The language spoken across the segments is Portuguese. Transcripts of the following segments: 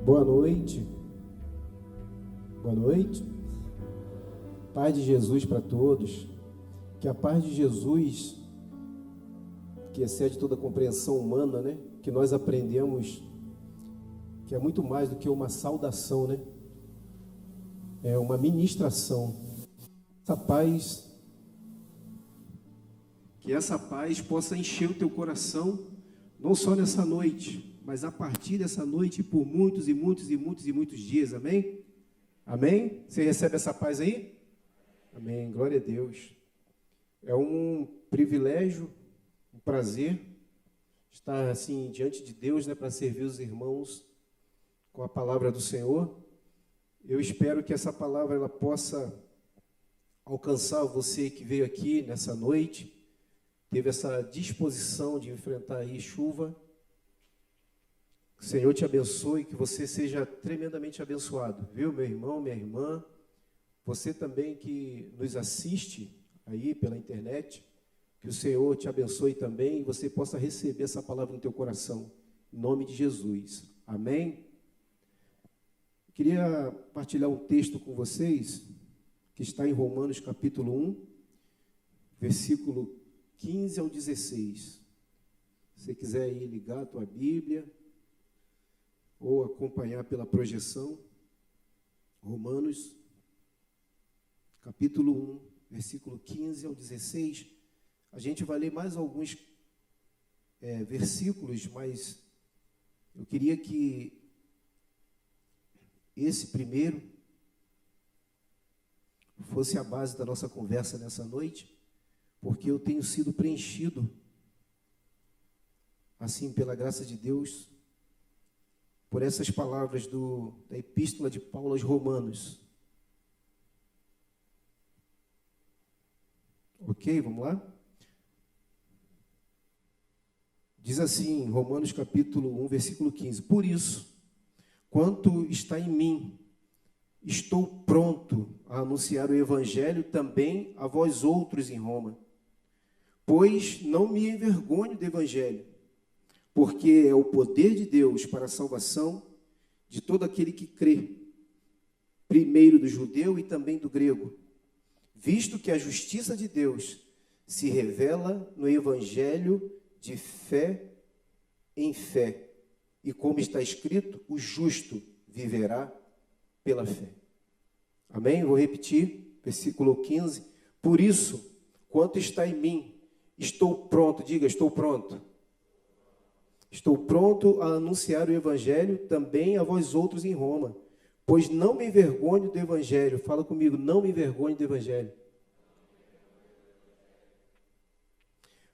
Boa noite. Boa noite. Paz de Jesus para todos. Que a paz de Jesus, que excede toda a compreensão humana, né? Que nós aprendemos que é muito mais do que uma saudação, né? É uma ministração. Que essa paz possa encher o teu coração, não só nessa noite, mas a partir dessa noite por muitos e muitos e muitos e muitos dias, amém? Amém? Você recebe essa paz aí? Amém, glória a Deus. É um privilégio, um prazer estar assim diante de Deus, né, para servir os irmãos com a palavra do Senhor. Eu espero que essa palavra ela possa alcançar você que veio aqui nessa noite, teve essa disposição de enfrentar aí chuva. Que o Senhor te abençoe, que você seja tremendamente abençoado, viu, meu irmão, minha irmã, você também que nos assiste aí pela internet, que o Senhor te abençoe também e você possa receber essa palavra no teu coração, em nome de Jesus, amém? Eu queria partilhar um texto com vocês, que está em Romanos capítulo 1, versículo 15 ao 16, se você quiser aí ligar a tua Bíblia, ou acompanhar pela projeção, Romanos, capítulo 1, versículo 15 ao 16, a gente vai ler mais alguns versículos, mas eu queria que esse primeiro fosse a base da nossa conversa nessa noite, porque eu tenho sido preenchido, assim, pela graça de Deus, por essas palavras da Epístola de Paulo aos Romanos. Ok, vamos lá? Diz assim, Romanos capítulo 1, versículo 15. Por isso, quanto está em mim, estou pronto a anunciar o Evangelho também a vós outros em Roma. Pois não me envergonho do Evangelho, porque é o poder de Deus para a salvação de todo aquele que crê, primeiro do judeu e também do grego, visto que a justiça de Deus se revela no Evangelho de fé em fé, e como está escrito, o justo viverá pela fé. Amém? Vou repetir, versículo 15. Por isso, quanto está em mim, estou pronto, diga, estou pronto. Estou pronto a anunciar o Evangelho também a vós outros em Roma, pois não me envergonho do Evangelho. Fala comigo, não me envergonho do Evangelho.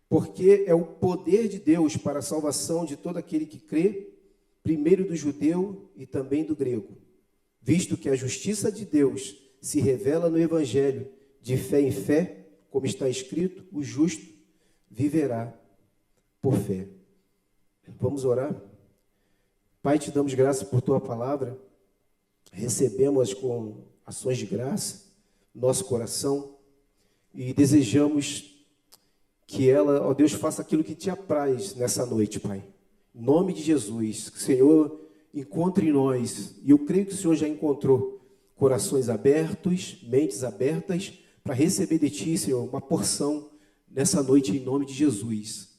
Porque é o poder de Deus para a salvação de todo aquele que crê, primeiro do judeu e também do grego, visto que a justiça de Deus se revela no Evangelho de fé em fé, como está escrito, o justo viverá por fé. Vamos orar? Pai, te damos graça por tua palavra, recebemos com ações de graça nosso coração e desejamos que ela, ó Deus, faça aquilo que te apraz nessa noite, Pai. Em nome de Jesus, que o Senhor encontre em nós, e eu creio que o Senhor já encontrou corações abertos, mentes abertas, para receber de ti, Senhor, uma porção nessa noite, em nome de Jesus.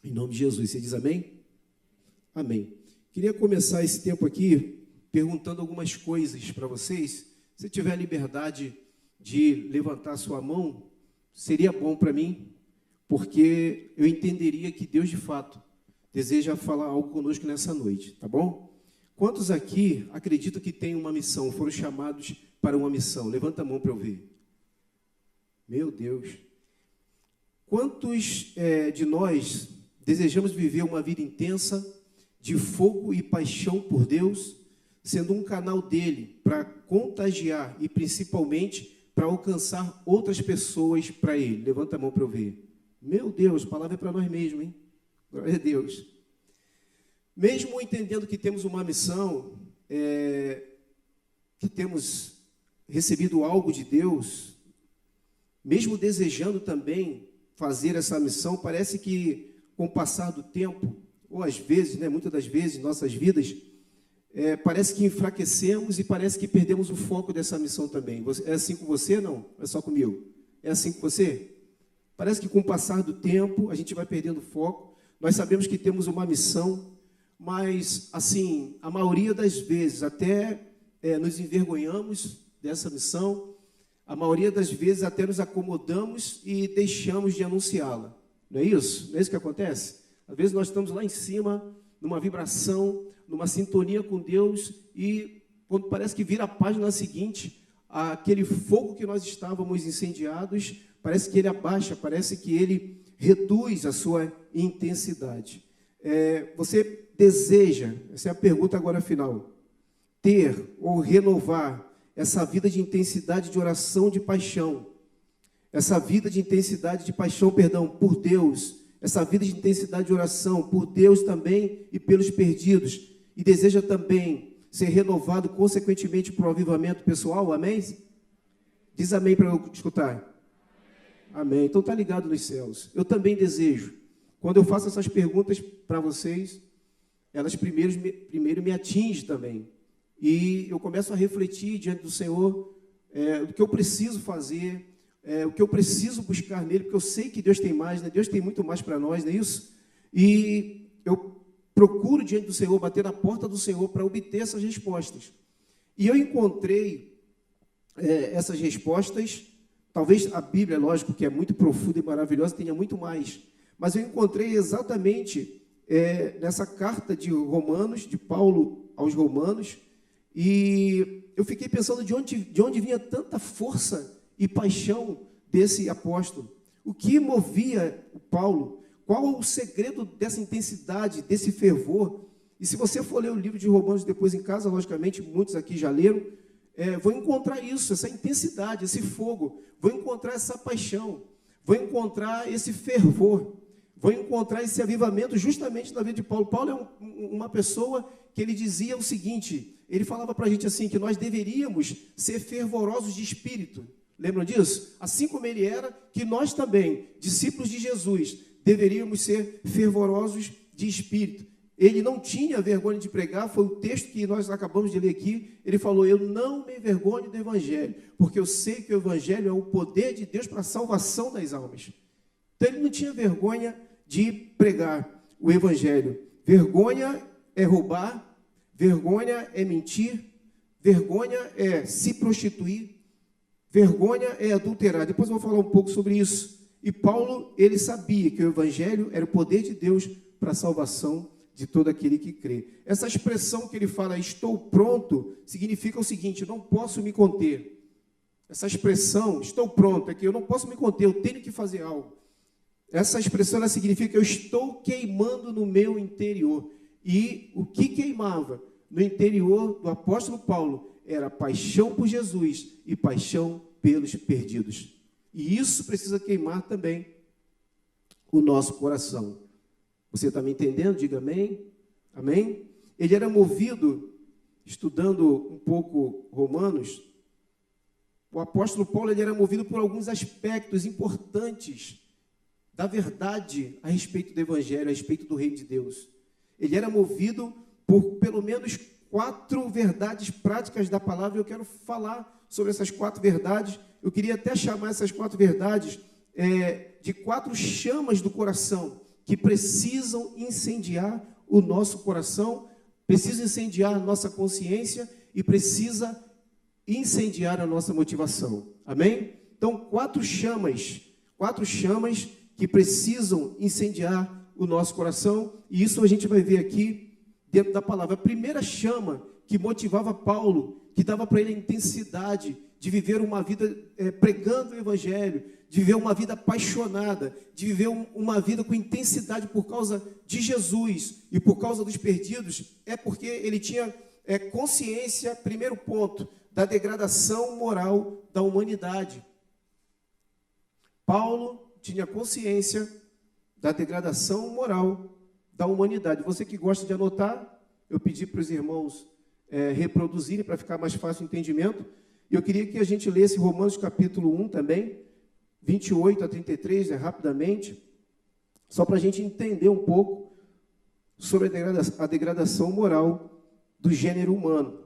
Em nome de Jesus, você diz amém? Amém. Queria começar esse tempo aqui perguntando algumas coisas para vocês. Se tiver a liberdade de levantar a sua mão, seria bom para mim, porque eu entenderia que Deus, de fato, deseja falar algo conosco nessa noite, tá bom? Quantos aqui acreditam que tem uma missão, foram chamados para uma missão? Levanta a mão para eu ver. Meu Deus. Quantos de nós desejamos viver uma vida intensa, de fogo e paixão por Deus, sendo um canal dele para contagiar e principalmente para alcançar outras pessoas para ele? Levanta a mão para eu ver. Meu Deus, a palavra é para nós mesmos, hein? Glória a Deus. Mesmo entendendo que temos uma missão, que temos recebido algo de Deus, mesmo desejando também fazer essa missão, parece que com o passar do tempo, ou às vezes, muitas das vezes, em nossas vidas, parece que enfraquecemos e parece que perdemos o foco dessa missão também. É assim com você, não? É só comigo? É assim com você? Parece que com o passar do tempo, a gente vai perdendo o foco. Nós sabemos que temos uma missão, mas, assim, a maioria das vezes até nos envergonhamos dessa missão, a maioria das vezes até nos acomodamos e deixamos de anunciá-la. Não é isso? Não é isso que acontece? Às vezes nós estamos lá em cima, numa vibração, numa sintonia com Deus, e quando parece que vira a página seguinte, aquele fogo que nós estávamos incendiados, parece que ele abaixa, parece que ele reduz a sua intensidade. Você deseja, essa é a pergunta agora final, ter ou renovar essa vida de intensidade de oração, de paixão, essa vida de intensidade de paixão, por Deus, essa vida de intensidade de oração por Deus também e pelos perdidos, e deseja também ser renovado consequentemente por um avivamento pessoal, amém? Diz amém para eu escutar. Amém. Então está ligado nos céus. Eu também desejo. Quando eu faço essas perguntas para vocês, elas primeiro me atingem também. E eu começo a refletir diante do Senhor o que eu preciso fazer, o que eu preciso buscar nele, porque eu sei que Deus tem mais, né? Deus tem muito mais para nós, não é isso? E eu procuro diante do Senhor, bater na porta do Senhor para obter essas respostas. E eu encontrei essas respostas. Talvez a Bíblia, lógico, que é muito profunda e maravilhosa, tenha muito mais. Mas eu encontrei exatamente nessa carta de Romanos, de Paulo aos Romanos, e eu fiquei pensando de onde vinha tanta força e paixão desse apóstolo. O que movia o Paulo? Qual o segredo dessa intensidade, desse fervor? E se você for ler o livro de Romanos depois em casa, logicamente, muitos aqui já leram, vou encontrar isso, essa intensidade, esse fogo, vou encontrar essa paixão, vou encontrar esse fervor, vou encontrar esse avivamento justamente na vida de Paulo. Paulo é uma pessoa que ele dizia o seguinte, ele falava para a gente assim, que nós deveríamos ser fervorosos de espírito. Lembram disso? Assim como ele era, que nós também, discípulos de Jesus, deveríamos ser fervorosos de espírito. Ele não tinha vergonha de pregar, foi o texto que nós acabamos de ler aqui. Ele falou, eu não me envergonho do Evangelho, porque eu sei que o Evangelho é o poder de Deus para a salvação das almas. Então ele não tinha vergonha de pregar o Evangelho. Vergonha é roubar, vergonha é mentir, vergonha é se prostituir, vergonha é adulterar. Depois eu vou falar um pouco sobre isso. E Paulo, ele sabia que o Evangelho era o poder de Deus para a salvação de todo aquele que crê. Essa expressão que ele fala, estou pronto, significa o seguinte, não posso me conter. Essa expressão, estou pronto, é que eu não posso me conter, eu tenho que fazer algo. Essa expressão, ela significa, eu estou queimando no meu interior. E o que queimava no interior do apóstolo Paulo era paixão por Jesus e paixão pelos perdidos. E isso precisa queimar também o nosso coração. Você está me entendendo? Diga amém. Amém? Ele era movido, estudando um pouco Romanos, o apóstolo Paulo ele era movido por alguns aspectos importantes da verdade a respeito do Evangelho, a respeito do Reino de Deus. Ele era movido por pelo menos 4 verdades práticas da palavra, e eu quero falar sobre essas 4 verdades. Eu queria até chamar essas 4 verdades de 4 chamas do coração, que precisam incendiar o nosso coração, precisam incendiar a nossa consciência e precisa incendiar a nossa motivação. Amém? Então, 4 chamas que precisam incendiar o nosso coração, e isso a gente vai ver aqui dentro da palavra. A primeira chama que motivava Paulo, que dava para ele a intensidade de viver uma vida pregando o Evangelho, de viver uma vida apaixonada, de viver uma vida com intensidade por causa de Jesus e por causa dos perdidos, é porque ele tinha consciência, primeiro ponto, da degradação moral da humanidade. Paulo tinha consciência da degradação moral da humanidade. Você que gosta de anotar, eu pedi para os irmãos reproduzirem para ficar mais fácil o entendimento. E eu queria que a gente lesse Romanos capítulo 1 também, 28 a 33, rapidamente, só para a gente entender um pouco sobre a degradação moral do gênero humano.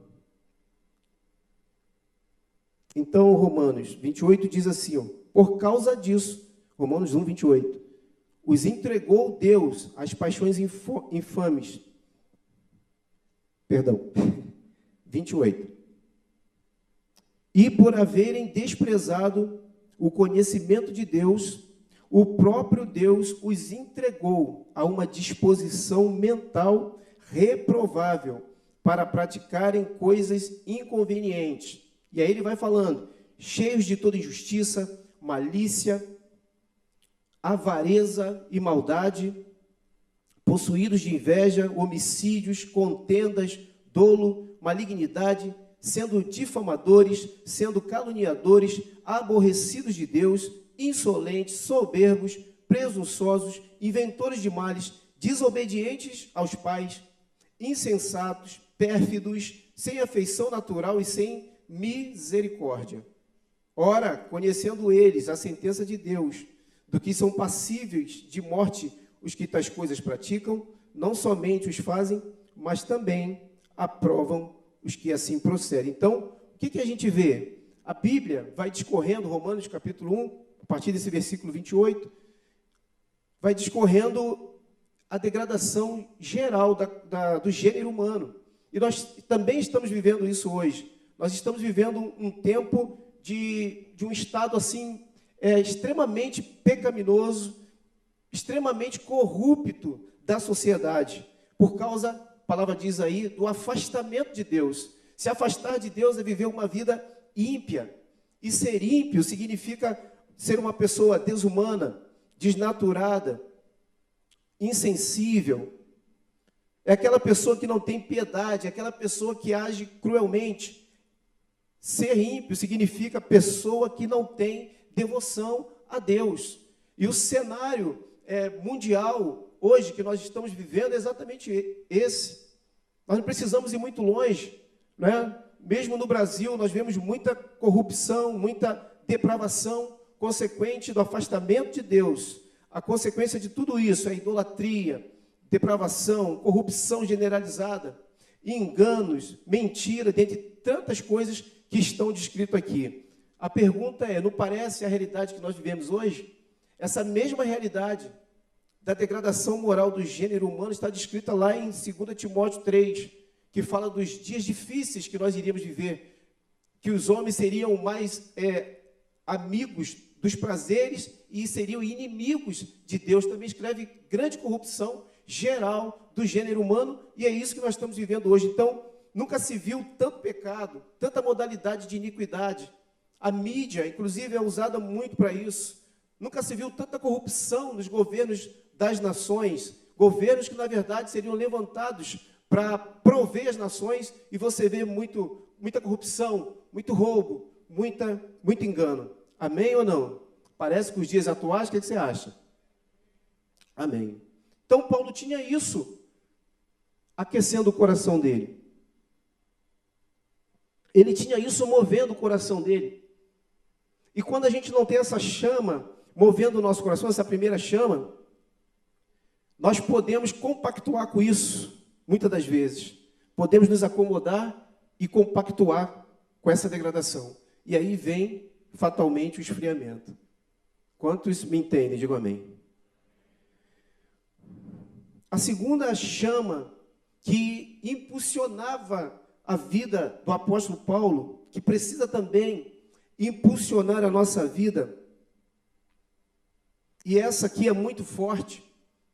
Então, Romanos 28 diz assim, ó, por causa disso, Romanos 1, 28, os entregou Deus às paixões infames. Perdão, 28. E por haverem desprezado o conhecimento de Deus, o próprio Deus os entregou a uma disposição mental reprovável para praticarem coisas inconvenientes. E aí ele vai falando, cheios de toda injustiça, malícia, avareza e maldade, possuídos de inveja, homicídios, contendas, dolo, malignidade, sendo difamadores, sendo caluniadores, aborrecidos de Deus, insolentes, soberbos, presunçosos, inventores de males, desobedientes aos pais, insensatos, pérfidos, sem afeição natural e sem misericórdia. Ora, conhecendo eles a sentença de Deus, do que são passíveis de morte os que tais coisas praticam, não somente os fazem, mas também aprovam os que assim procedem. Então, o que a gente vê? A Bíblia vai discorrendo, Romanos capítulo 1, a partir desse versículo 28, vai discorrendo a degradação geral do gênero humano. E nós também estamos vivendo isso hoje. Nós estamos vivendo um tempo de um estado assim, extremamente pecaminoso, extremamente corrupto da sociedade, por causa, a palavra diz aí, do afastamento de Deus. Se afastar de Deus é viver uma vida ímpia. E ser ímpio significa ser uma pessoa desumana, desnaturada, insensível. É aquela pessoa que não tem piedade, é aquela pessoa que age cruelmente. Ser ímpio significa pessoa que não tem devoção a Deus. E o cenário mundial hoje que nós estamos vivendo é exatamente esse. Nós não precisamos ir muito longe, né? Mesmo no Brasil nós vemos muita corrupção, muita depravação consequente do afastamento de Deus. A consequência de tudo isso é idolatria, depravação, corrupção generalizada, enganos, mentira, dentre tantas coisas que estão descritas aqui. A pergunta é, não parece a realidade que nós vivemos hoje? Essa mesma realidade da degradação moral do gênero humano está descrita lá em 2 Timóteo 3, que fala dos dias difíceis que nós iríamos viver, que os homens seriam mais amigos dos prazeres e seriam inimigos de Deus. Também escreve grande corrupção geral do gênero humano, e é isso que nós estamos vivendo hoje. Então, nunca se viu tanto pecado, tanta modalidade de iniquidade. A mídia, inclusive, é usada muito para isso. Nunca se viu tanta corrupção nos governos das nações, governos que, na verdade, seriam levantados para prover as nações, e você vê muita corrupção, muito roubo, muito engano. Amém ou não? Parece que os dias atuais, o que você acha? Amém. Então, Paulo tinha isso aquecendo o coração dele. Ele tinha isso movendo o coração dele. E quando a gente não tem essa chama movendo o nosso coração, essa primeira chama, nós podemos compactuar com isso, muitas das vezes. Podemos nos acomodar e compactuar com essa degradação. E aí vem, fatalmente, o esfriamento. Quantos me entendem? Digo amém. A segunda chama que impulsionava a vida do apóstolo Paulo, que precisa também impulsionar a nossa vida, e essa aqui é muito forte,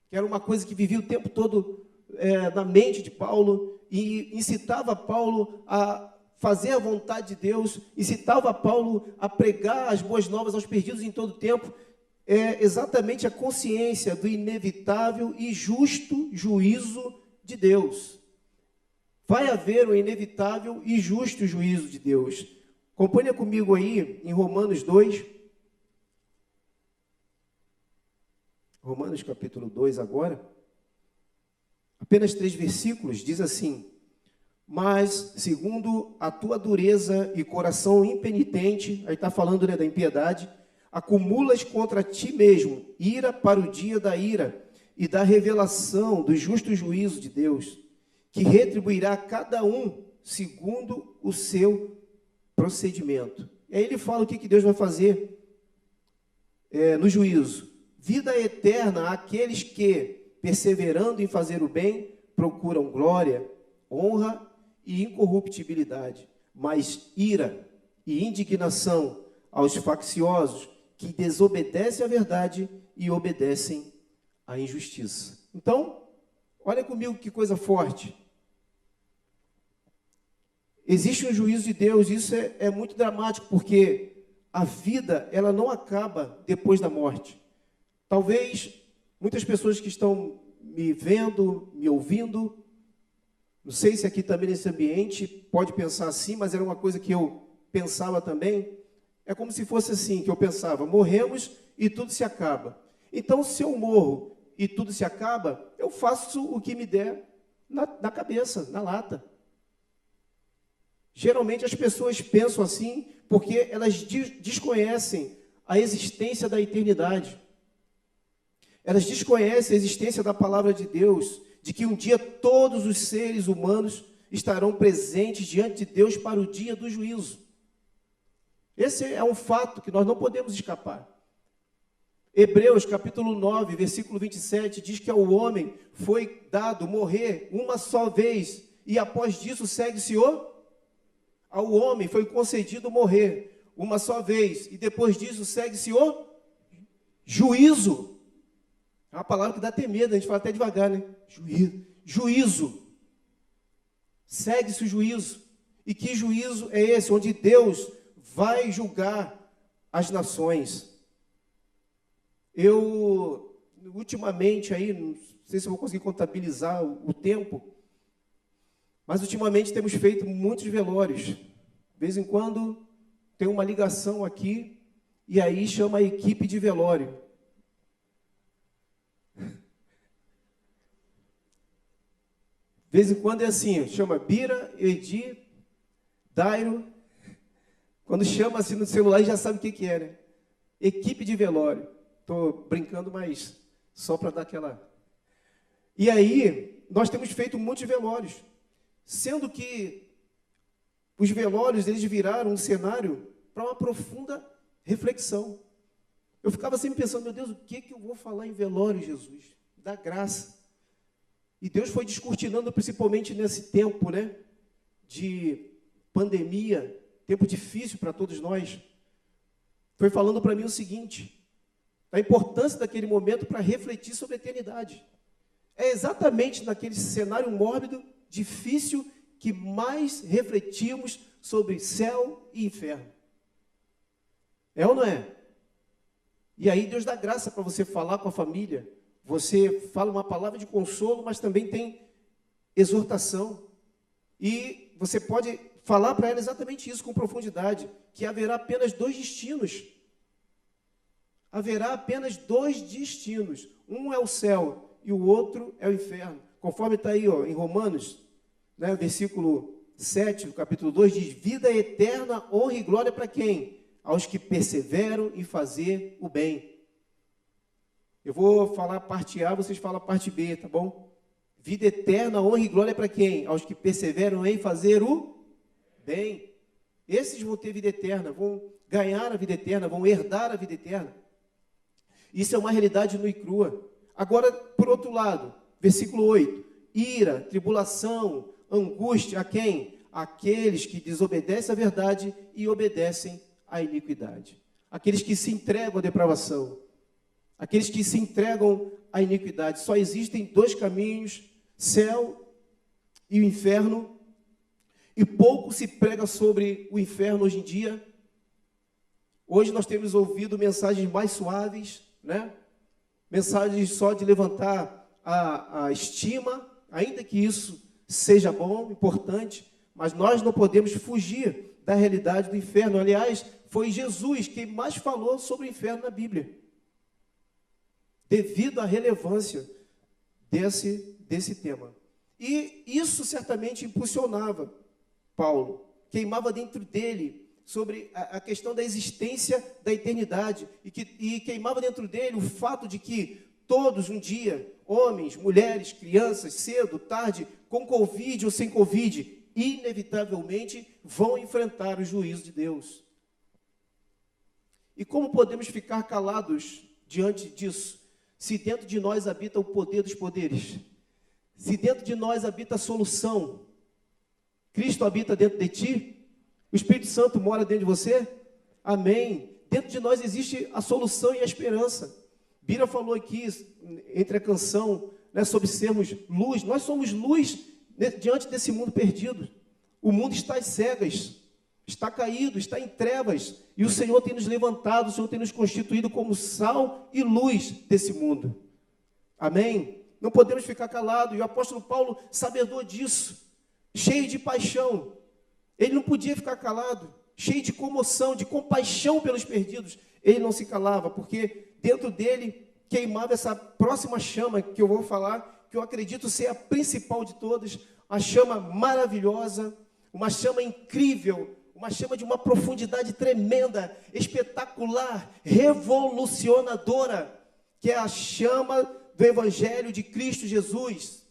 que era uma coisa que vivia o tempo todo na mente de Paulo, e incitava Paulo a fazer a vontade de Deus, incitava Paulo a pregar as boas novas aos perdidos em todo o tempo, é exatamente a consciência do inevitável e justo juízo de Deus. Vai haver um inevitável e justo juízo de Deus. Acompanha comigo aí em Romanos 2. Romanos capítulo 2 agora. Apenas 3 versículos, diz assim: mas, segundo a tua dureza e coração impenitente, aí está falando, né, da impiedade, acumulas contra ti mesmo ira para o dia da ira e da revelação do justo juízo de Deus, que retribuirá a cada um segundo o seu procedimento. E aí ele fala o que Deus vai fazer no juízo. Vida eterna àqueles que, perseverando em fazer o bem, procuram glória, honra e incorruptibilidade, mas ira e indignação aos facciosos que desobedecem à verdade e obedecem à injustiça. Então, olha comigo que coisa forte. Existe um juízo de Deus, isso é muito dramático, porque a vida, ela não acaba depois da morte. Talvez muitas pessoas que estão me vendo, me ouvindo, não sei se aqui também nesse ambiente pode pensar assim, mas era uma coisa que eu pensava também. É como se fosse assim, que eu pensava, morremos e tudo se acaba. Então, se eu morro e tudo se acaba, eu faço o que me der na cabeça, na lata. Geralmente as pessoas pensam assim porque elas desconhecem a existência da eternidade. Elas desconhecem a existência da palavra de Deus, de que um dia todos os seres humanos estarão presentes diante de Deus para o dia do juízo. Esse é um fato que nós não podemos escapar. Hebreus, capítulo 9, versículo 27, diz que ao homem foi dado morrer uma só vez, e após disso segue-se ao homem foi concedido morrer uma só vez, e depois disso segue-se o juízo. É uma palavra que dá até medo, a gente fala até devagar, né? Juízo. Segue-se o juízo. E que juízo é esse? Onde Deus vai julgar as nações. Eu, ultimamente, aí, não sei se eu vou conseguir contabilizar o tempo, mas ultimamente temos feito muitos velórios. De vez em quando tem uma ligação aqui, e aí chama a equipe de velório. De vez em quando é assim, chama Bira, Edi, Dairo. Quando chama assim no celular, já sabe o que é, né? Equipe de velório. Estou brincando, mas só para dar aquela... E aí, nós temos feito muitos velórios, sendo que os velórios, eles viraram um cenário para uma profunda reflexão. Eu ficava sempre pensando, meu Deus, o que eu vou falar em velório, Jesus? Da graça. E Deus foi descortinando, principalmente nesse tempo, né, de pandemia, tempo difícil para todos nós. Foi falando para mim o seguinte, a importância daquele momento para refletir sobre a eternidade. É exatamente naquele cenário mórbido, difícil, que mais refletimos sobre céu e inferno. É ou não é? E aí Deus dá graça para você falar com a família. Você fala uma palavra de consolo, mas também tem exortação. E você pode falar para ela exatamente isso com profundidade, que haverá apenas dois destinos. Haverá apenas dois destinos. Um é o céu e o outro é o inferno. Conforme está aí em Romanos, né, versículo 7, do capítulo 2, diz, vida eterna, honra e glória para quem? Aos que perseveram em fazer o bem. Eu vou falar a parte A, vocês falam a parte B, tá bom? Vida eterna, honra e glória para quem? Aos que perseveram em fazer o bem. Esses vão ter vida eterna, vão ganhar a vida eterna, vão herdar a vida eterna. Isso é uma realidade nua e crua. Agora, por outro lado, versículo 8. Ira, tribulação, angústia a quem? Aqueles que desobedecem à verdade e obedecem à iniquidade. Aqueles que se entregam à depravação. Aqueles que se entregam à iniquidade. Só existem dois caminhos, céu e o inferno. E pouco se prega sobre o inferno hoje em dia. Hoje nós temos ouvido mensagens mais suaves, né? Mensagens só de levantar a estima, ainda que isso seja bom, importante, mas nós não podemos fugir da realidade do inferno. Aliás, foi Jesus quem mais falou sobre o inferno na Bíblia, devido à relevância desse tema. E isso certamente impulsionava Paulo, queimava dentro dele sobre a questão da existência da eternidade, e queimava dentro dele o fato de que todos um dia, homens, mulheres, crianças, cedo, tarde, com Covid ou sem Covid, inevitavelmente vão enfrentar o juízo de Deus. E como podemos ficar calados diante disso, se dentro de nós habita o poder dos poderes? Se dentro de nós habita a solução? Cristo habita dentro de ti? O Espírito Santo mora dentro de você? Amém. Dentro de nós existe a solução e a esperança. Bira falou aqui, entre a canção, né, sobre sermos luz. Nós somos luz diante desse mundo perdido. O mundo está às cegas, está caído, está em trevas. E o Senhor tem nos levantado, o Senhor tem nos constituído como sal e luz desse mundo. Amém? Não podemos ficar calados. E o apóstolo Paulo, sabedor disso, cheio de paixão, ele não podia ficar calado, cheio de comoção, de compaixão pelos perdidos. Ele não se calava, porque dentro dele queimava essa próxima chama que eu vou falar, que eu acredito ser a principal de todas, a chama maravilhosa, uma chama incrível, uma chama de uma profundidade tremenda, espetacular, revolucionadora, que é a chama do Evangelho de Cristo Jesus.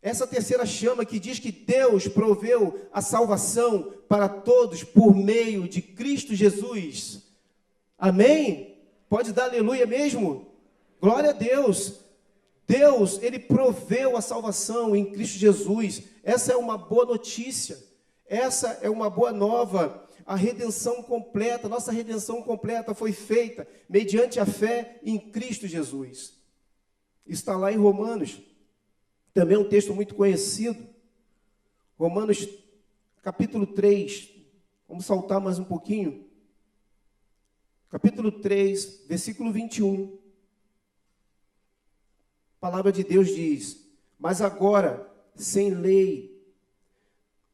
Essa terceira chama que diz que Deus proveu a salvação para todos por meio de Cristo Jesus. Amém? Pode dar aleluia mesmo? Glória a Deus. Deus, Ele proveu a salvação em Cristo Jesus. Essa é uma boa notícia. Essa é uma boa nova. A redenção completa, nossa redenção completa foi feita mediante a fé em Cristo Jesus. Está lá em Romanos. Também é um texto muito conhecido. Romanos capítulo 3. Vamos saltar mais um pouquinho. Capítulo 3, versículo 21. A palavra de Deus diz: mas agora, sem lei,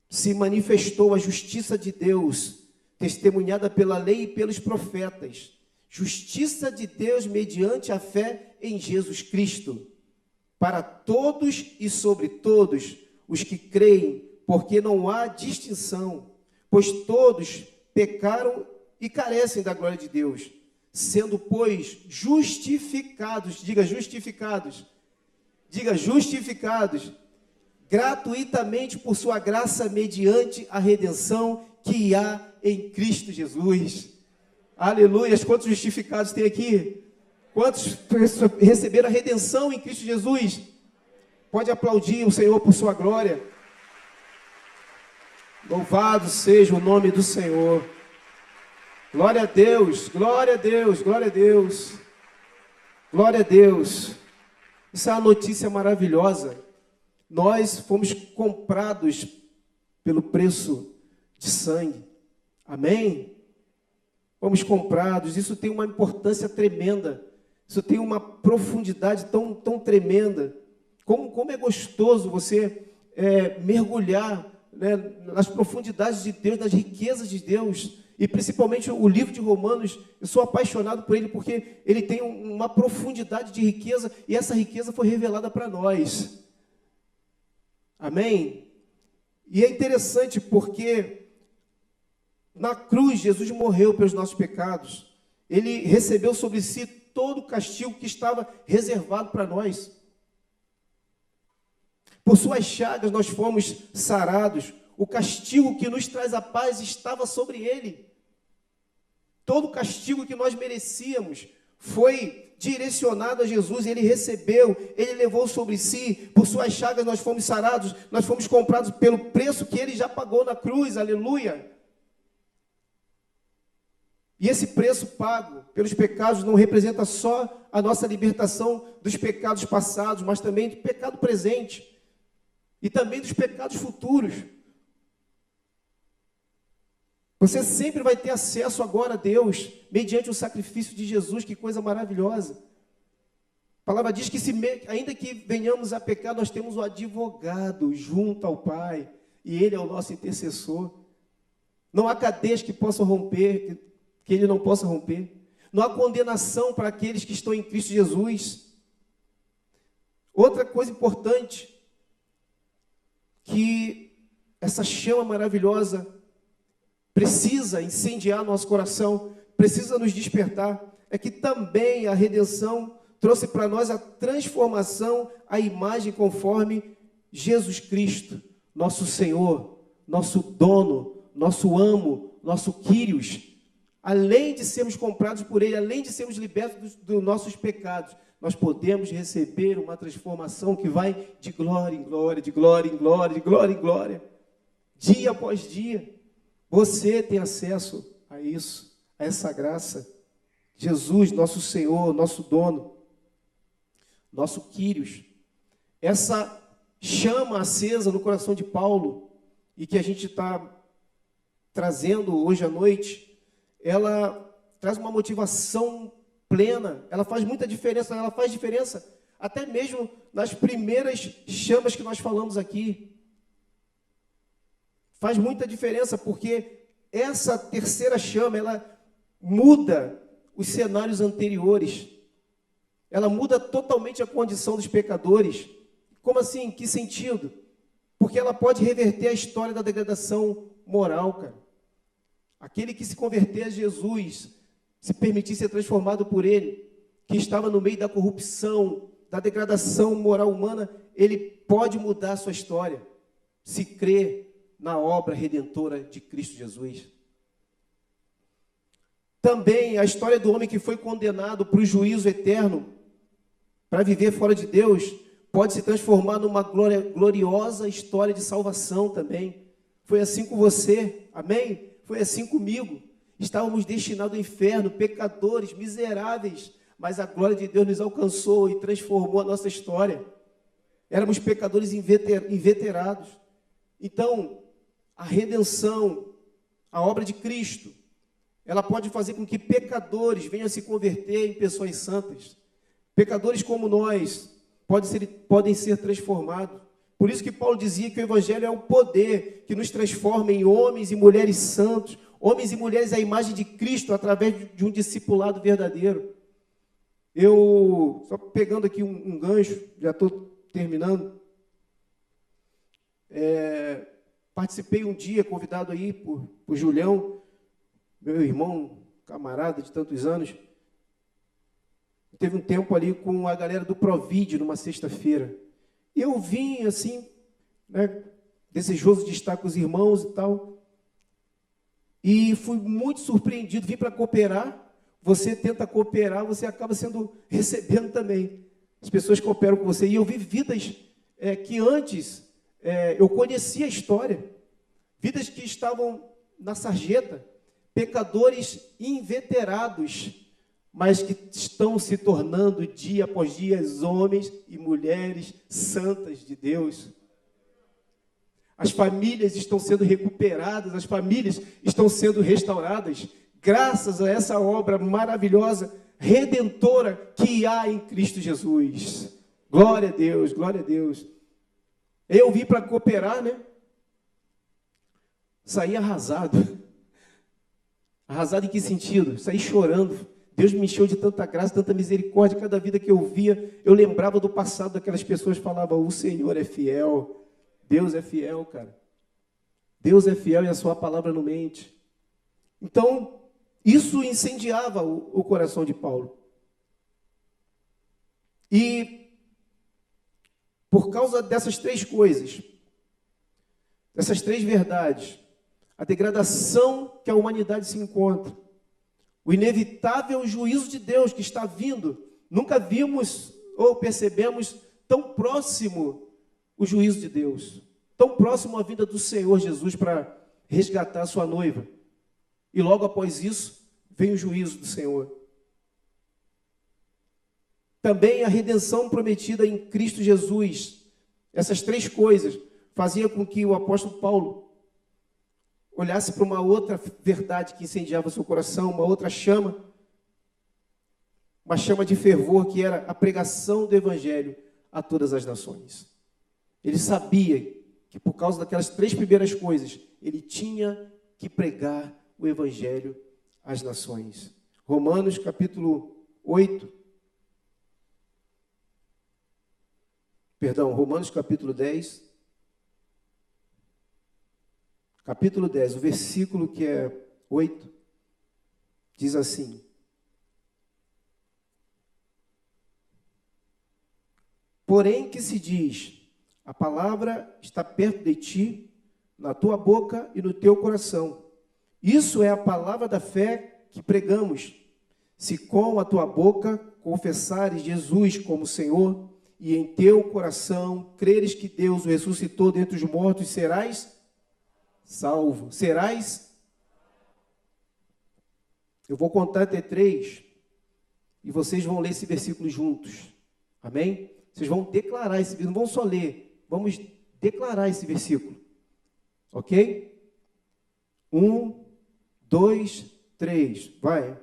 se manifestou a justiça de Deus, testemunhada pela lei e pelos profetas. Justiça de Deus mediante a fé em Jesus Cristo, para todos e sobre todos os que creem, porque não há distinção, pois todos pecaram e carecem da glória de Deus, sendo, pois, justificados, diga justificados, gratuitamente por sua graça, mediante a redenção que há em Cristo Jesus. Aleluia! Quantos justificados tem aqui? Quantos receberam a redenção em Cristo Jesus? Pode aplaudir o Senhor por sua glória. Louvado seja o nome do Senhor. Glória a Deus, glória a Deus, glória a Deus. Glória a Deus. Isso é uma notícia maravilhosa. Nós fomos comprados pelo preço de sangue. Amém? Fomos comprados. Isso tem uma importância tremenda. Isso tem uma profundidade tão tremenda. Como é gostoso você mergulhar, né, nas profundidades de Deus, nas riquezas de Deus. E principalmente o livro de Romanos, eu sou apaixonado por ele porque ele tem uma profundidade de riqueza e essa riqueza foi revelada para nós. Amém? E é interessante porque na cruz Jesus morreu pelos nossos pecados. Ele recebeu sobre si todo o castigo que estava reservado para nós. Por suas chagas nós fomos sarados. O castigo que nos traz a paz estava sobre ele. Todo o castigo que nós merecíamos foi direcionado a Jesus. Ele recebeu, ele levou sobre si. Por suas chagas nós fomos sarados. Nós fomos comprados pelo preço que ele já pagou na cruz. Aleluia! E esse preço pago pelos pecados não representa só a nossa libertação dos pecados passados, mas também do pecado presente e também dos pecados futuros. Você sempre vai ter acesso agora a Deus, mediante o sacrifício de Jesus. Que coisa maravilhosa. A palavra diz que ainda que venhamos a pecar, nós temos o advogado junto ao Pai, e Ele é o nosso intercessor. Não há cadeias que possam romper, que Ele não possa romper. Não há condenação para aqueles que estão em Cristo Jesus. Outra coisa importante, que essa chama maravilhosa precisa incendiar nosso coração, precisa nos despertar, é que também a redenção trouxe para nós a transformação à imagem conforme Jesus Cristo, nosso Senhor, nosso dono, nosso amo, nosso Quírios, além de sermos comprados por Ele, além de sermos libertos dos nossos pecados, nós podemos receber uma transformação que vai de glória em glória, de glória em glória, de glória em glória, dia após dia. Você tem acesso a isso, a essa graça. Jesus, nosso Senhor, nosso dono, nosso Quírios. Essa chama acesa no coração de Paulo e que a gente está trazendo hoje à noite, ela traz uma motivação plena, ela faz muita diferença, ela faz diferença até mesmo nas primeiras chamas que nós falamos aqui. Faz muita diferença porque essa terceira chama, ela muda os cenários anteriores. Ela muda totalmente a condição dos pecadores. Como assim? Em que sentido? Porque ela pode reverter a história da degradação moral, cara. Aquele que se converter a Jesus, se permitir ser transformado por Ele, que estava no meio da corrupção, da degradação moral humana, ele pode mudar a sua história, se crer na obra redentora de Cristo Jesus. Também a história do homem que foi condenado para o juízo eterno, para viver fora de Deus, pode se transformar numa gloriosa história de salvação também. Foi assim com você, amém? Foi assim comigo. Estávamos destinados ao inferno, pecadores, miseráveis, mas a glória de Deus nos alcançou e transformou a nossa história. Éramos pecadores inveterados. Então, a redenção, a obra de Cristo, ela pode fazer com que pecadores venham a se converter em pessoas santas. Pecadores como nós podem ser transformados. Por isso que Paulo dizia que o Evangelho é o poder que nos transforma em homens e mulheres santos, homens e mulheres à imagem de Cristo, através de um discipulado verdadeiro. Eu, só pegando aqui um gancho, já estou terminando, participei um dia, convidado aí por Julião, meu irmão, camarada de tantos anos. Teve um tempo ali com a galera do Provid, numa sexta-feira. E eu vim, assim, né, desejoso de estar com os irmãos e tal. E fui muito surpreendido. Vim para cooperar. Você tenta cooperar, você acaba recebendo também. As pessoas cooperam com você. E eu vi vidas que antes eu conhecia a história. Vidas que estavam na sarjeta. Pecadores inveterados, mas que estão se tornando dia após dia homens e mulheres santas de Deus. As famílias estão sendo recuperadas, as famílias estão sendo restauradas, graças a essa obra maravilhosa, redentora, que há em Cristo Jesus. Glória a Deus, glória a Deus. Eu vim para cooperar, né? Saí arrasado. Arrasado em que sentido? Saí chorando. Deus me encheu de tanta graça, tanta misericórdia. Cada vida que eu via, eu lembrava do passado daquelas pessoas que falavam: o Senhor é fiel. Deus é fiel, cara. Deus é fiel e a sua palavra não mente. Então, isso incendiava o coração de Paulo. E, por causa dessas três coisas, dessas três verdades, a degradação que a humanidade se encontra, o inevitável juízo de Deus que está vindo, nunca vimos ou percebemos tão próximo o juízo de Deus, tão próximo a vinda do Senhor Jesus para resgatar a sua noiva. E logo após isso, vem o juízo do Senhor. Também a redenção prometida em Cristo Jesus. Essas três coisas faziam com que o apóstolo Paulo olhasse para uma outra verdade que incendiava seu coração, uma outra chama, uma chama de fervor, que era a pregação do Evangelho a todas as nações. Ele sabia que por causa daquelas três primeiras coisas, ele tinha que pregar o Evangelho às nações. Romanos capítulo 8, Romanos capítulo 10, capítulo 10, o versículo que é 8, diz assim: porém que se diz, A palavra está perto de ti, na tua boca e no teu coração. Isso é a palavra da fé que pregamos. Se com a tua boca confessares Jesus como Senhor e em teu coração creres que Deus o ressuscitou dentre os mortos, serás salvo. Eu vou contar até 3 e vocês vão ler esse versículo juntos. Amém? Vocês vão declarar esse versículo, não vão só ler, vamos declarar esse versículo. Ok? 1, 2, 3, vai.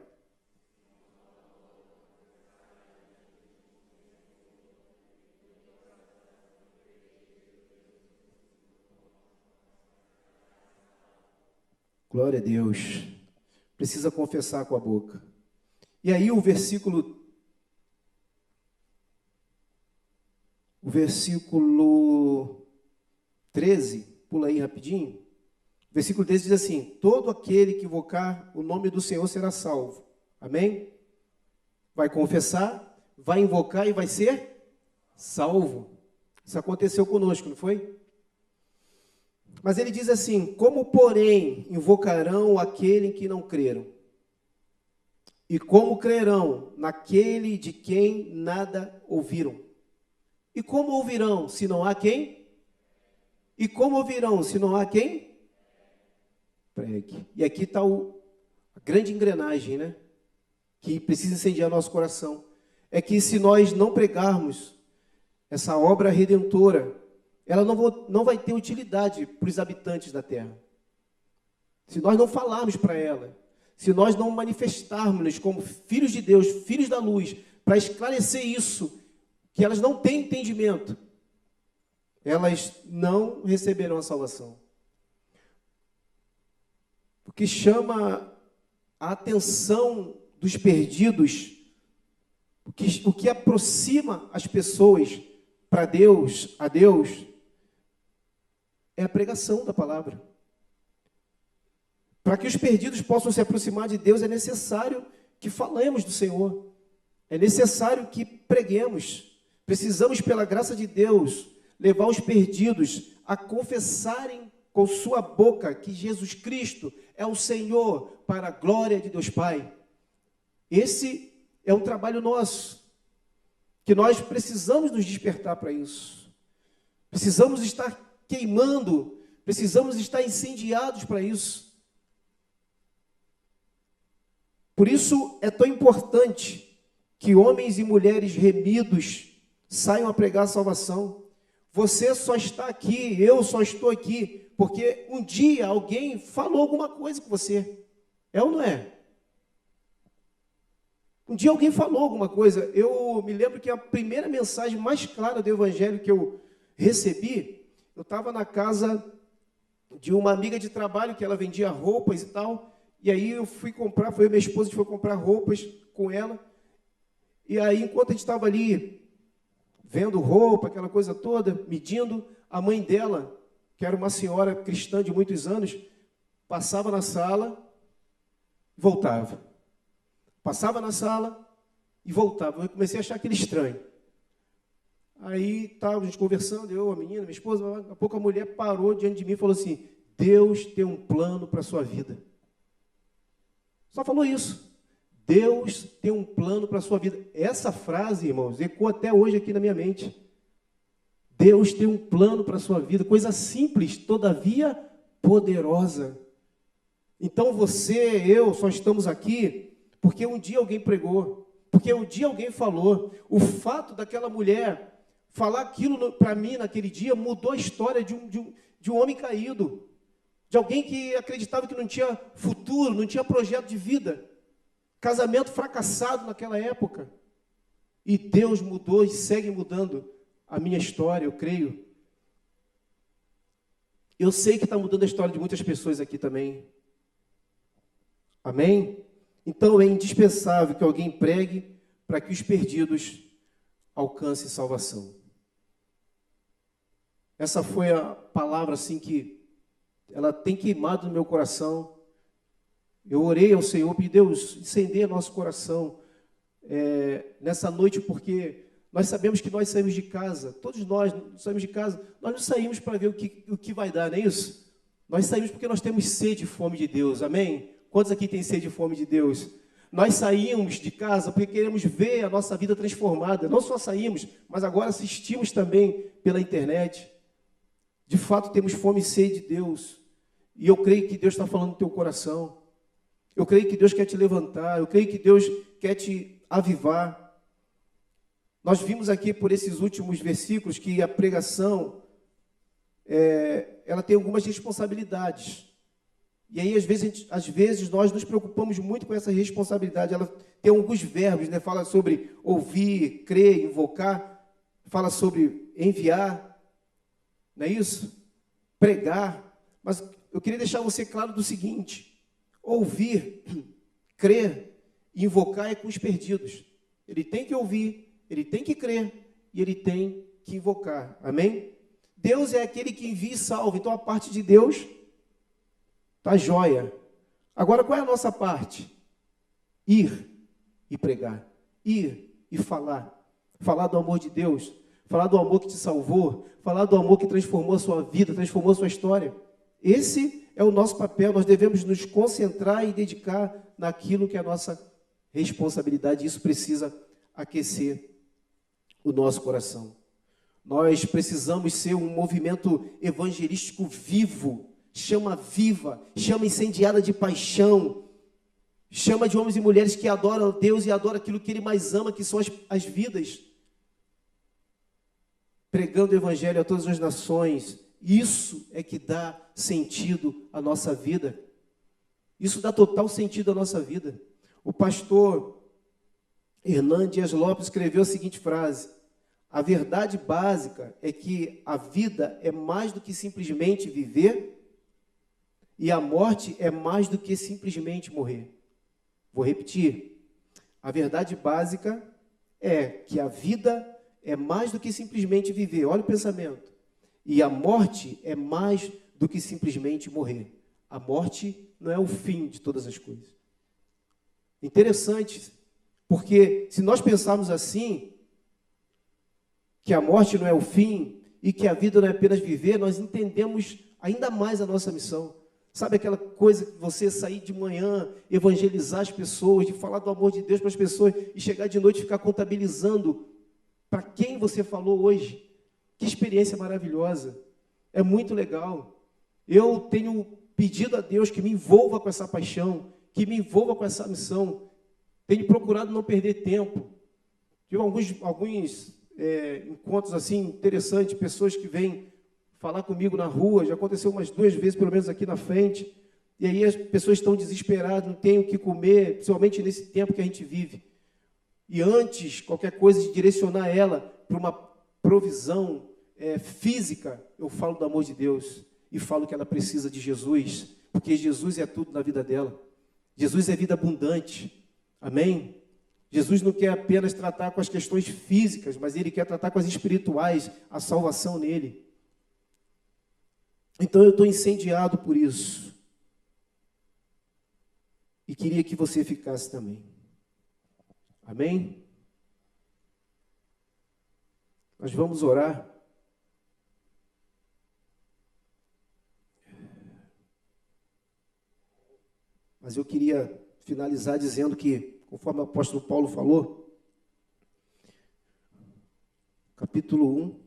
Glória a Deus. Precisa confessar com a boca. E aí o versículo 13, pula aí rapidinho. O versículo 13 diz assim: todo aquele que invocar o nome do Senhor será salvo. Amém? Vai confessar, vai invocar e vai ser salvo. Isso aconteceu conosco, não foi? Mas ele diz assim: como, porém, invocarão aquele em que não creram? E como crerão naquele de quem nada ouviram? E como ouvirão, se não há quem? E como ouvirão, se não há quem? Pregue. E aqui está a grande engrenagem, né? Que precisa incendiar nosso coração. É que se nós não pregarmos essa obra redentora, ela não vai ter utilidade para os habitantes da terra. Se nós não falarmos para ela, se nós não manifestarmos como filhos de Deus, filhos da luz, para esclarecer isso, que elas não têm entendimento, elas não receberão a salvação. O que chama a atenção dos perdidos, o que aproxima as pessoas para Deus, a Deus, é a pregação da palavra. Para que os perdidos possam se aproximar de Deus, é necessário que falemos do Senhor. É necessário que preguemos. Precisamos, pela graça de Deus, levar os perdidos a confessarem com sua boca que Jesus Cristo é o Senhor, para a glória de Deus Pai. Esse é um trabalho nosso, que nós precisamos nos despertar para isso. Precisamos estar queimando, precisamos estar incendiados para isso. Por isso é tão importante que homens e mulheres remidos saiam a pregar a salvação. Você só está aqui, eu só estou aqui, porque um dia alguém falou alguma coisa com você. É ou não é? Um dia alguém falou alguma coisa. Eu me lembro que a primeira mensagem mais clara do Evangelho que eu recebi, eu estava na casa de uma amiga de trabalho, que ela vendia roupas e tal, e aí eu fui comprar, foi minha esposa que foi comprar roupas com ela, e aí enquanto a gente estava ali, vendo roupa, aquela coisa toda, medindo, a mãe dela, que era uma senhora cristã de muitos anos, passava na sala e voltava. Passava na sala e voltava. Eu comecei a achar aquilo estranho. Aí estava a gente conversando, eu, a menina, minha esposa, daqui a pouco a mulher parou diante de mim e falou assim: Deus tem um plano para a sua vida. Só falou isso. Deus tem um plano para a sua vida. Essa frase, irmãos, ecoa até hoje aqui na minha mente. Deus tem um plano para a sua vida. Coisa simples, todavia poderosa. Então você, eu, só estamos aqui porque um dia alguém pregou, porque um dia alguém falou. O fato daquela mulher falar aquilo para mim naquele dia mudou a história de um homem caído, de alguém que acreditava que não tinha futuro, não tinha projeto de vida, casamento fracassado naquela época. E Deus mudou e segue mudando a minha história, eu creio. Eu sei que está mudando a história de muitas pessoas aqui também. Amém? Então é indispensável que alguém pregue para que os perdidos alcancem salvação. Essa foi a palavra assim que ela tem queimado no meu coração. Eu orei ao Senhor, pedi: Deus, incendeia nosso coração nessa noite, porque Nós sabemos que nós saímos de casa, todos nós saímos de casa, nós não saímos para ver o que vai dar, não é isso? Nós saímos porque nós temos sede e fome de Deus, amém? Quantos aqui têm sede e fome de Deus? Nós saímos de casa porque queremos ver a nossa vida transformada. Não só saímos, mas agora assistimos também pela internet. De fato, temos fome e sede de Deus. E eu creio que Deus está falando no teu coração. Eu creio que Deus quer te levantar. Eu creio que Deus quer te avivar. Nós vimos aqui por esses últimos versículos que a pregação, ela tem algumas responsabilidades. E aí, às vezes, nós nos preocupamos muito com essa responsabilidade. Ela tem alguns verbos, né? Fala sobre ouvir, crer, invocar. Fala sobre enviar. Não é isso? Pregar. Mas eu queria deixar você claro do seguinte. Ouvir, crer e invocar é com os perdidos. Ele tem que ouvir, ele tem que crer e ele tem que invocar. Amém? Deus é aquele que envia e salva. Então, a parte de Deus está jóia. Agora, qual é a nossa parte? Ir e pregar. Ir e falar. Falar do amor de Deus. Falar do amor que te salvou. Falar do amor que transformou a sua vida, transformou a sua história. Esse é o nosso papel. Nós devemos nos concentrar e dedicar naquilo que é a nossa responsabilidade. Isso precisa aquecer o nosso coração. Nós precisamos ser um movimento evangelístico vivo, chama viva, chama incendiada de paixão, chama de homens e mulheres que adoram Deus e adoram aquilo que Ele mais ama, que são as vidas, pregando o evangelho a todas as nações. Isso é que dá sentido à nossa vida. Isso dá total sentido à nossa vida. O pastor Hernan Dias Lopes escreveu a seguinte frase: a verdade básica é que a vida é mais do que simplesmente viver e a morte é mais do que simplesmente morrer. Vou repetir. A verdade básica é que a vida é mais do que simplesmente viver. Olha o pensamento. E a morte é mais do que simplesmente morrer. A morte não é o fim de todas as coisas. Interessante, porque se nós pensarmos assim, que a morte não é o fim e que a vida não é apenas viver, nós entendemos ainda mais a nossa missão. Sabe aquela coisa que você sair de manhã, evangelizar as pessoas, de falar do amor de Deus para as pessoas e chegar de noite e ficar contabilizando para quem você falou hoje? Que experiência maravilhosa. É muito legal. Eu tenho pedido a Deus que me envolva com essa paixão, que me envolva com essa missão. Tenho procurado não perder tempo. Tive alguns encontros assim interessantes, pessoas que vêm falar comigo na rua, já aconteceu umas 2 vezes, pelo menos aqui na frente, e aí as pessoas estão desesperadas, não têm o que comer, principalmente nesse tempo que a gente vive. E antes, qualquer coisa, de direcionar ela para uma provisão física, eu falo do amor de Deus, e falo que ela precisa de Jesus, porque Jesus é tudo na vida dela. Jesus é vida abundante, amém? Jesus não quer apenas tratar com as questões físicas, mas Ele quer tratar com as espirituais, a salvação nele. Então eu estou incendiado por isso. E queria que você ficasse também. Amém? Nós vamos orar. Mas eu queria finalizar dizendo que, conforme o apóstolo Paulo falou, capítulo 1,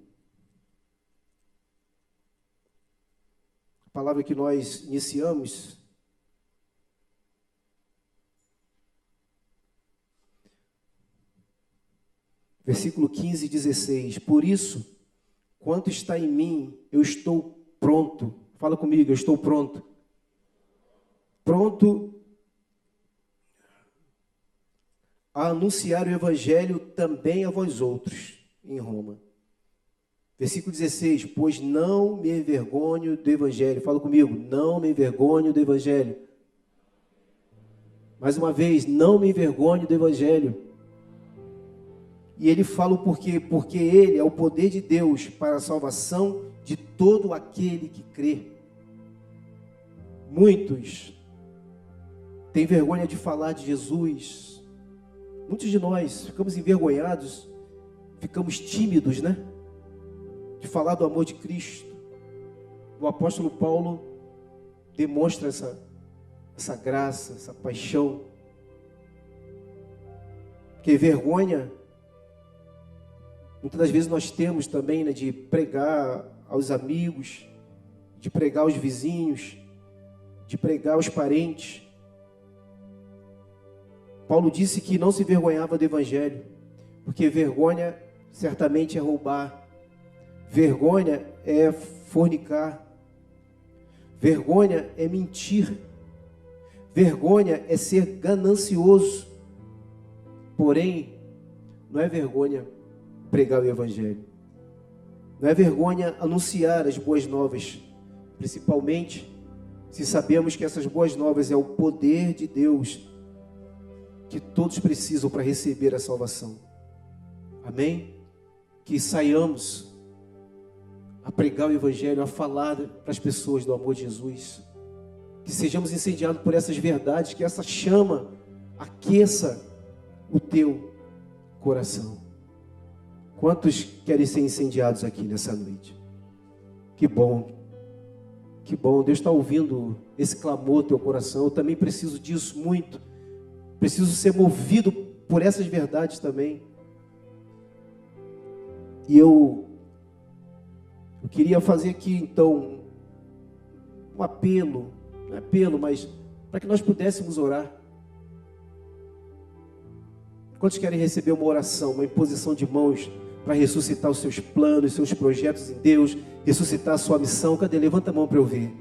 a palavra que nós iniciamos, versículo 15 e 16. Por isso, quanto está em mim, eu estou pronto. Fala comigo, eu estou pronto. Pronto a anunciar o evangelho também a vós outros em Roma. Versículo 16, pois não me envergonho do evangelho. Fala comigo, não me envergonho do evangelho. Mais uma vez, não me envergonho do evangelho. E ele fala o porquê, porque ele é o poder de Deus para a salvação de todo aquele que crê. Muitos têm vergonha de falar de Jesus. Muitos de nós ficamos envergonhados ficamos tímidos, né? De falar do amor de Cristo. O apóstolo Paulo demonstra essa graça, essa paixão. Porque vergonha, muitas das vezes nós temos também, né, de pregar aos amigos, de pregar aos vizinhos, de pregar aos parentes. Paulo disse que não se vergonhava do Evangelho, porque vergonha certamente é roubar, vergonha é fornicar, vergonha é mentir, vergonha é ser ganancioso. Porém, não é vergonha pregar o Evangelho, não é vergonha anunciar as boas novas, principalmente se sabemos que essas boas novas é o poder de Deus que todos precisam para receber a salvação. Amém? Que saiamos a pregar o Evangelho, a falar para as pessoas do amor de Jesus. Que sejamos incendiados por essas verdades, que essa chama aqueça o teu coração. Quantos querem ser incendiados aqui nessa noite? Que bom. Que bom. Deus está ouvindo esse clamor do teu coração. Eu também preciso disso muito. Preciso ser movido por essas verdades também. E eu queria fazer aqui então um apelo, não é apelo, mas para que nós pudéssemos orar. Quantos querem receber uma oração, uma imposição de mãos para ressuscitar os seus planos, os seus projetos em Deus, ressuscitar a sua missão? Cadê? Levanta a mão para eu ver.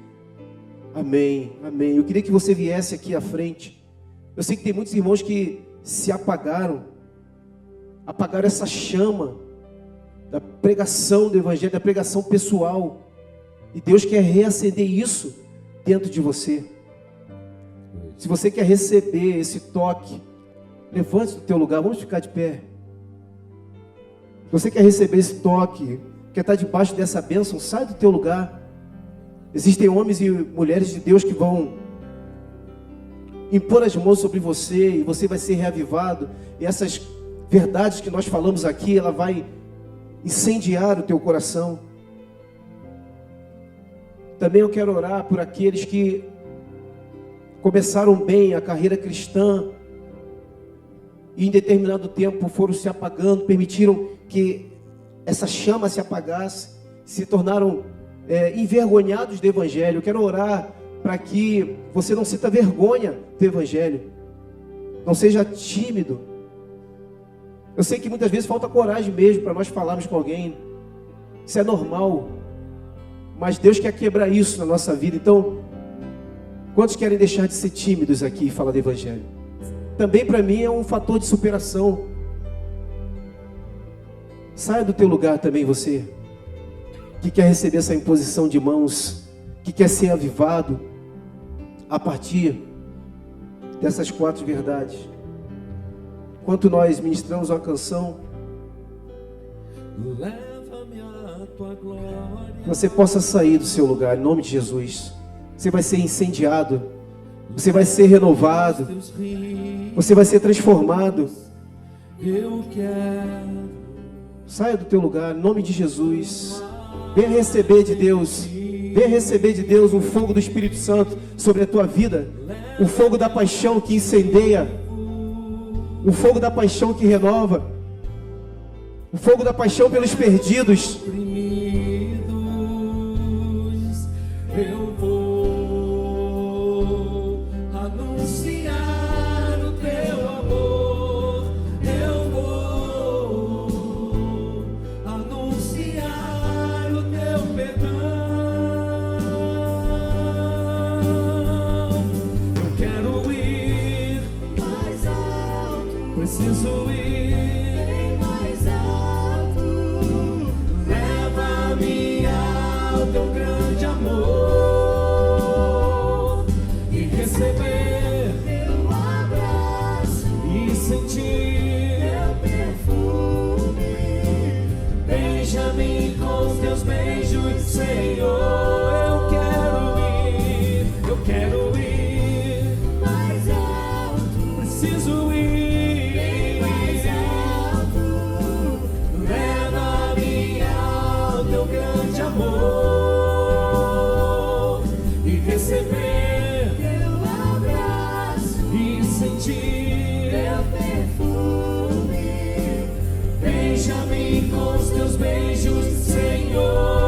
Amém, amém. Eu queria que você viesse aqui à frente. Eu sei que tem muitos irmãos que se apagaram essa chama da pregação do Evangelho, da pregação pessoal. E Deus quer reacender isso dentro de você. Se você quer receber esse toque, levante do teu lugar, vamos ficar de pé. Se você quer receber esse toque, quer estar debaixo dessa bênção, sai do teu lugar. Existem homens e mulheres de Deus que vão impor as mãos sobre você e você vai ser reavivado. E essas verdades que nós falamos aqui, ela vai incendiar o teu coração. Também eu quero orar por aqueles que começaram bem a carreira cristã e em determinado tempo foram se apagando, permitiram que essa chama se apagasse, se tornaram envergonhados do Evangelho. Eu quero orar para que você não sinta vergonha do Evangelho, não seja tímido. Eu sei que muitas vezes falta coragem mesmo para nós falarmos com alguém, isso é normal, mas Deus quer quebrar isso na nossa vida. Então, quantos querem deixar de ser tímidos aqui e falar do Evangelho? Também para mim é um fator de superação. Saia do teu lugar também, você que quer receber essa imposição de mãos, que quer ser avivado a partir dessas 4 verdades. Enquanto nós ministramos uma canção, que você possa sair do seu lugar, em nome de Jesus. Você vai ser incendiado, você vai ser renovado, você vai ser transformado. Saia do teu lugar, em nome de Jesus. Venha receber de Deus, venha receber de Deus o fogo do Espírito Santo sobre a tua vida, o fogo da paixão que incendeia, o fogo da paixão que renova, o fogo da paixão pelos perdidos. Eu vou anunciar o teu amor, eu vou anunciar o teu perdão. Eu quero ir mais alto, preciso ir bem mais alto. Leva-me ao teu grande amor e receber receber teu abraço e sentir teu perfume. Beija-me com os teus beijos, Senhor.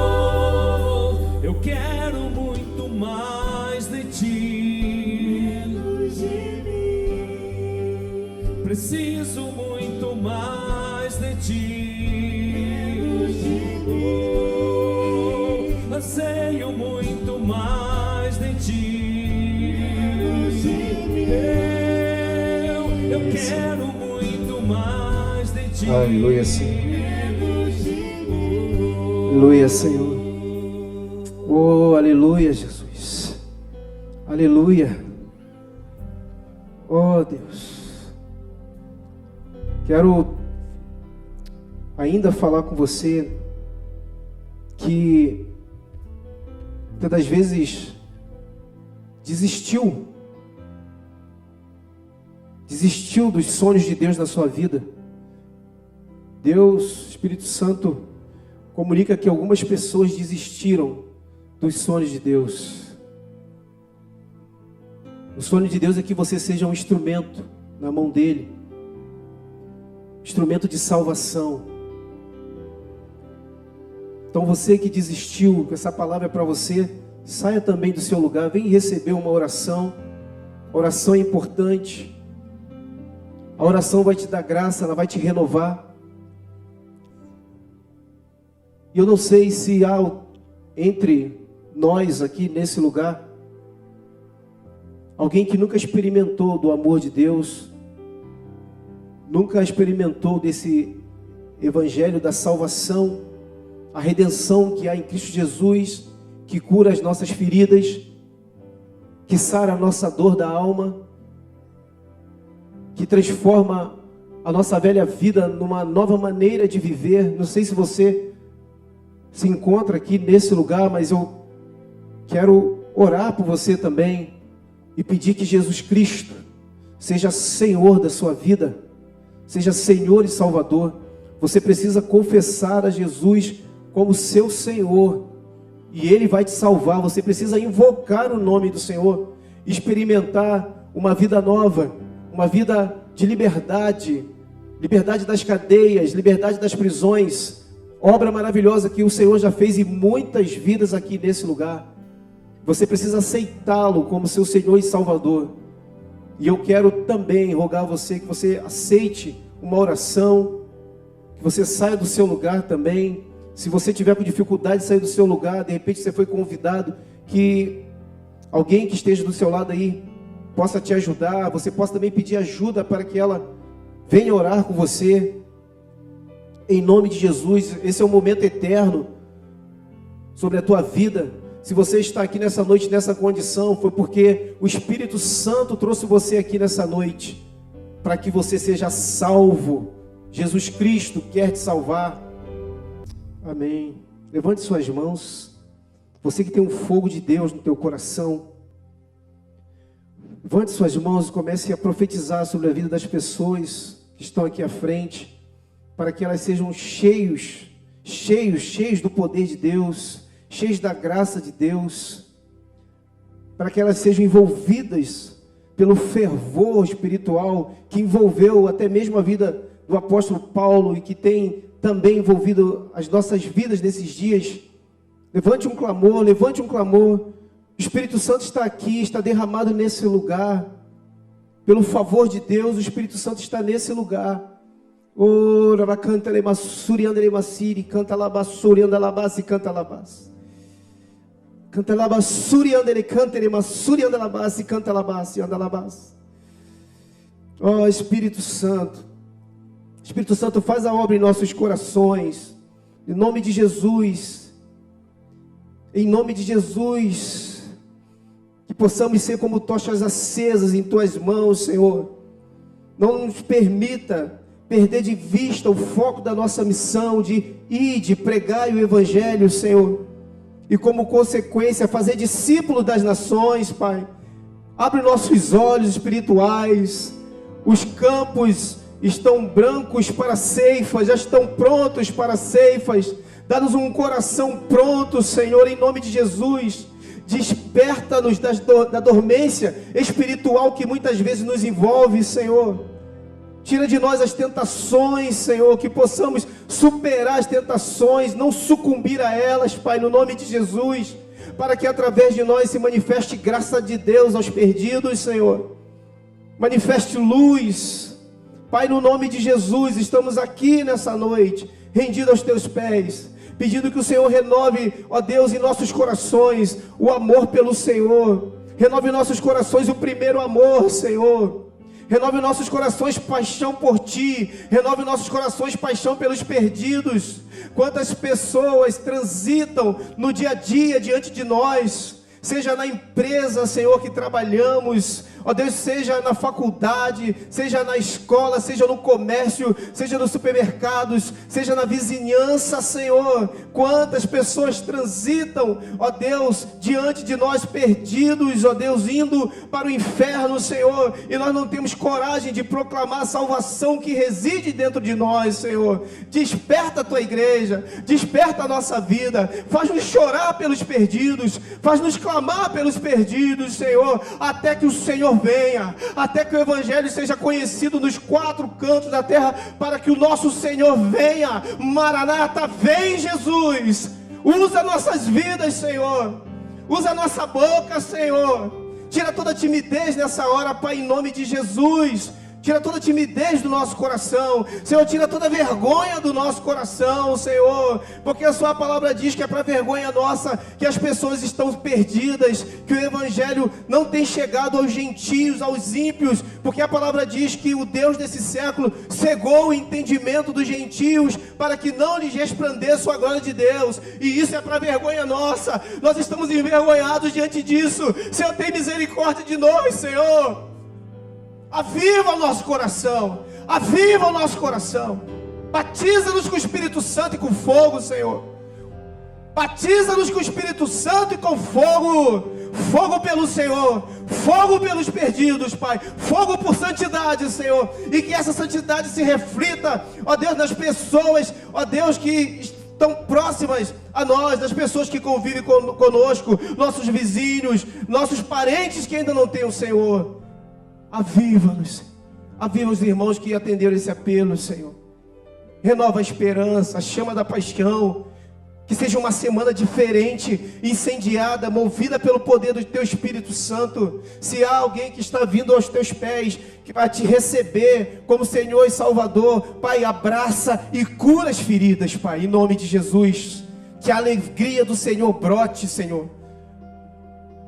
Eu quero muito mais de ti. Menos de mim. Preciso muito mais de ti. Menos de mim. Anseio muito mais de ti. Menos de mim. Eu quero muito mais de ti. Aleluia, Senhor. Aleluia, Senhor. Oh, aleluia, Jesus. Aleluia. Oh, Deus. Quero ainda falar com você que muitas das vezes desistiu dos sonhos de Deus na sua vida. Deus, Espírito Santo, comunica que algumas pessoas desistiram dos sonhos de Deus. O sonho de Deus é que você seja um instrumento na mão dele, instrumento de salvação. Então você que desistiu, essa palavra é para você, saia também do seu lugar, vem receber uma oração. A oração é importante. A oração vai te dar graça, ela vai te renovar. E eu não sei se há entre nós aqui nesse lugar alguém que nunca experimentou do amor de Deus, nunca experimentou desse evangelho da salvação, a redenção que há em Cristo Jesus, que cura as nossas feridas, que sara a nossa dor da alma, que transforma a nossa velha vida numa nova maneira de viver. Não sei se você se encontra aqui nesse lugar, mas eu quero orar por você também e pedir que Jesus Cristo seja Senhor da sua vida, seja Senhor e Salvador. Você precisa confessar a Jesus como seu Senhor e Ele vai te salvar. Você precisa invocar o nome do Senhor, experimentar uma vida nova, uma vida de liberdade, liberdade das cadeias, liberdade das prisões. Obra maravilhosa que o Senhor já fez em muitas vidas aqui nesse lugar. Você precisa aceitá-lo como seu Senhor e Salvador. E eu quero também rogar a você que você aceite uma oração, que você saia do seu lugar também. Se você tiver com dificuldade de sair do seu lugar, de repente você foi convidado, que alguém que esteja do seu lado aí possa te ajudar. Você possa também pedir ajuda para que ela venha orar com você. Em nome de Jesus, esse é um momento eterno sobre a tua vida. Se você está aqui nessa noite, nessa condição, foi porque o Espírito Santo trouxe você aqui nessa noite, para que você seja salvo. Jesus Cristo quer te salvar. Amém. Levante suas mãos. Você que tem um fogo de Deus no teu coração, levante suas mãos e comece a profetizar sobre a vida das pessoas que estão aqui à frente, para que elas sejam cheios do poder de Deus, cheios da graça de Deus, para que elas sejam envolvidas pelo fervor espiritual que envolveu até mesmo a vida do apóstolo Paulo e que tem também envolvido as nossas vidas nesses dias. Levante um clamor, levante um clamor. O Espírito Santo está aqui, está derramado nesse lugar. Pelo favor de Deus, o Espírito Santo está nesse lugar. Oh, canta lemassuri andremassiri, canta labassuri andalabassi, canta labassi. Canta labassuri andele, canta lemassuri andalabassi, canta labassi, andalabassi. Oh, Espírito Santo. Espírito Santo, faz a obra em nossos corações. Em nome de Jesus. Em nome de Jesus. Que possamos ser como tochas acesas em tuas mãos, Senhor. Não nos permita perder de vista o foco da nossa missão de ir, de pregar o Evangelho, Senhor. E como consequência, fazer discípulos das nações, Pai. Abre nossos olhos espirituais. Os campos estão brancos para ceifas, já estão prontos para ceifas. Dá-nos um coração pronto, Senhor, em nome de Jesus. Desperta-nos da dormência espiritual que muitas vezes nos envolve, Senhor. Tira de nós as tentações, Senhor, que possamos superar as tentações, não sucumbir a elas, Pai, no nome de Jesus, para que através de nós se manifeste graça de Deus aos perdidos, Senhor. Manifeste luz, Pai, no nome de Jesus. Estamos aqui nessa noite, rendidos aos Teus pés, pedindo que o Senhor renove, ó Deus, em nossos corações o amor pelo Senhor. Renove em nossos corações o primeiro amor, Senhor. Renove em nossos corações paixão por Ti. Renove em nossos corações paixão pelos perdidos. Quantas pessoas transitam no dia a dia diante de nós, seja na empresa, Senhor, que trabalhamos, ó Deus, seja na faculdade, seja na escola, seja no comércio, seja nos supermercados, seja na vizinhança, Senhor. Quantas pessoas transitam, ó Deus, diante de nós perdidos, ó Deus, indo para o inferno, Senhor, e nós não temos coragem de proclamar a salvação que reside dentro de nós, Senhor. Desperta a Tua igreja, desperta a nossa vida, faz-nos chorar pelos perdidos, faz-nos clamar pelos perdidos, Senhor, até que o Senhor venha, até que o Evangelho seja conhecido nos 4 cantos da terra, para que o nosso Senhor venha. Maranata, vem Jesus, usa nossas vidas, Senhor, usa a nossa boca, Senhor, tira toda a timidez nessa hora, Pai, em nome de Jesus. Tira toda a timidez do nosso coração, Senhor, tira toda a vergonha do nosso coração, Senhor, porque a Sua palavra diz que é para vergonha nossa que as pessoas estão perdidas, que o Evangelho não tem chegado aos gentios, aos ímpios, porque a palavra diz que o Deus desse século cegou o entendimento dos gentios, para que não lhes resplandeça a glória de Deus, e isso é para vergonha nossa. Nós estamos envergonhados diante disso. Senhor, tem misericórdia de nós, Senhor. Aviva o nosso coração, aviva o nosso coração, batiza-nos com o Espírito Santo e com fogo, Senhor, batiza-nos com o Espírito Santo e com fogo, fogo pelo Senhor, fogo pelos perdidos, Pai, fogo por santidade, Senhor, e que essa santidade se reflita, ó Deus, nas pessoas, ó Deus, que estão próximas a nós, das pessoas que convivem conosco, nossos vizinhos, nossos parentes que ainda não têm o Senhor. Aviva-nos, aviva os irmãos que atenderam esse apelo, Senhor. Renova a esperança, a chama da paixão. Que seja uma semana diferente, incendiada, movida pelo poder do Teu Espírito Santo. Se há alguém que está vindo aos Teus pés, que vai Te receber como Senhor e Salvador, Pai, abraça e cura as feridas, Pai, em nome de Jesus. Que a alegria do Senhor brote, Senhor.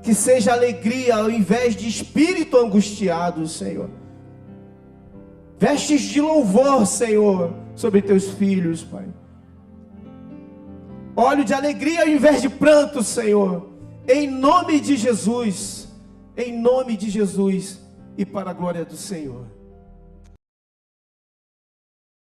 Que seja alegria ao invés de espírito angustiado, Senhor. Vestes de louvor, Senhor, sobre Teus filhos, Pai. Óleo de alegria ao invés de pranto, Senhor. Em nome de Jesus. Em nome de Jesus. E para a glória do Senhor.